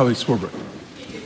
Swarbrick.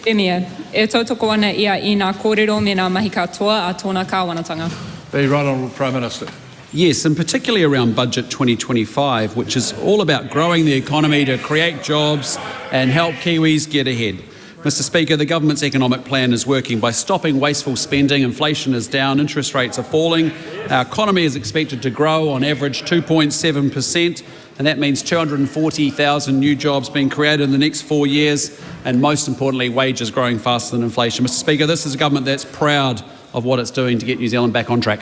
Emia, e tautoko ana ia I ngā kōrero me ngā mahi katoa a tōna kāwanatanga. The Right Honourable Prime Minister. Yes, and particularly around Budget 2025, which is all about growing the economy to create jobs and help Kiwis get ahead. Mr Speaker, the government's economic plan is working by stopping wasteful spending. Inflation is down, interest rates are falling. Our economy is expected to grow on average 2.7%, and that means 240,000 new jobs being created in the next 4 years, and most importantly, wages growing faster than inflation. Mr Speaker, this is a government that's proud of what it's doing to get New Zealand back on track.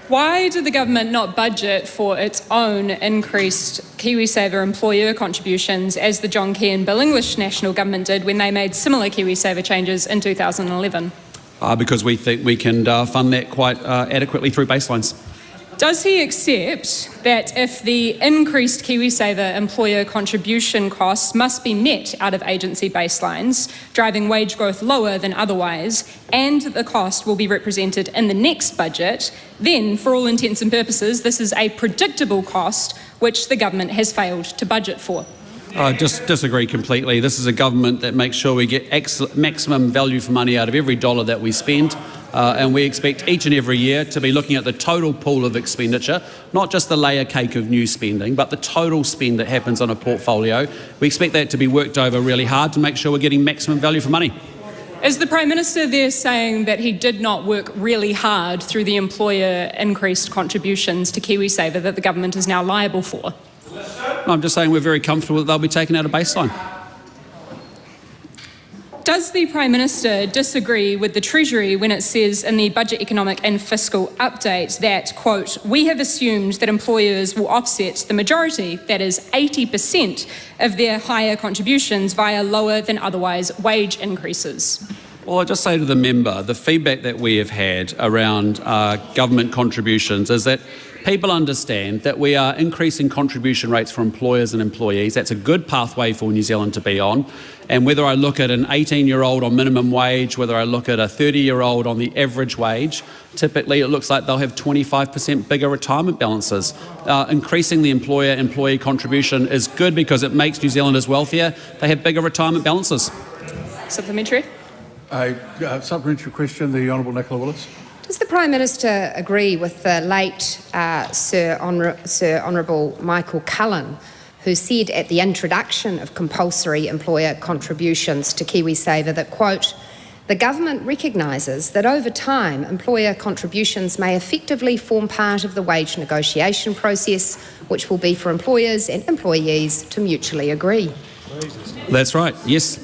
Why did the government not budget for its own increased KiwiSaver employer contributions as the John Key and Bill English National Government did when they made similar KiwiSaver changes in 2011? Because we think we can fund that quite adequately through baselines. Does he accept that if the increased KiwiSaver employer contribution costs must be met out of agency baselines, driving wage growth lower than otherwise, and the cost will be represented in the next budget, then, for all intents and purposes, this is a predictable cost which the government has failed to budget for? I just disagree completely. This is a government that makes sure we get maximum value for money out of every dollar that we spend. And we expect each and every year to be looking at the total pool of expenditure, not just the layer cake of new spending, but the total spend that happens on a portfolio. We expect that to be worked over really hard to make sure we're getting maximum value for money. Is the Prime Minister there saying that he did not work really hard through the employer increased contributions to KiwiSaver that the government is now liable for? I'm just saying we're very comfortable that they'll be taken out of baseline. Does the Prime Minister disagree with the Treasury when it says in the Budget Economic and Fiscal Update that, quote, we have assumed that employers will offset the majority, that is 80% of their higher contributions via lower than otherwise wage increases? Well, I just say to the member, the feedback that we have had around government contributions is that people understand that we are increasing contribution rates for employers and employees. That's a good pathway for New Zealand to be on. And whether I look at an 18-year-old on minimum wage, whether I look at a 30-year-old on the average wage, typically it looks like they'll have 25% bigger retirement balances. Increasing the employer-employee contribution is good because it makes New Zealanders wealthier. They have bigger retirement balances. Supplementary. A supplementary question, the Honourable Nicola Willis. Does the Prime Minister agree with the late Sir Honourable Michael Cullen, who said at the introduction of compulsory employer contributions to KiwiSaver that, quote, the government recognises that over time employer contributions may effectively form part of the wage negotiation process, which will be for employers and employees to mutually agree? That's right, yes.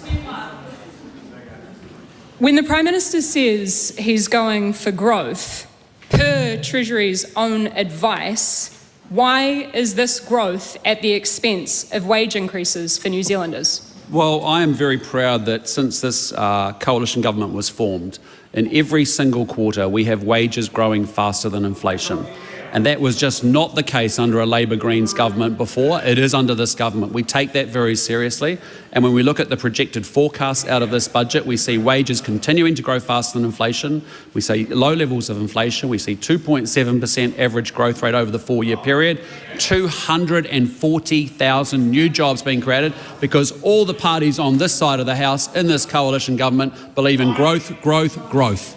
When the Prime Minister says he's going for growth, per Treasury's own advice, why is this growth at the expense of wage increases for New Zealanders? Well, I am very proud that since this coalition government was formed, in every single quarter we have wages growing faster than inflation. And that was just not the case under a Labour Greens government before. It is under this government. We take that very seriously. And when we look at the projected forecast out of this budget, we see wages continuing to grow faster than inflation. We see low levels of inflation. We see 2.7% average growth rate over the 4-year period. 240,000 new jobs being created because all the parties on this side of the House in this coalition government believe in growth, growth, growth.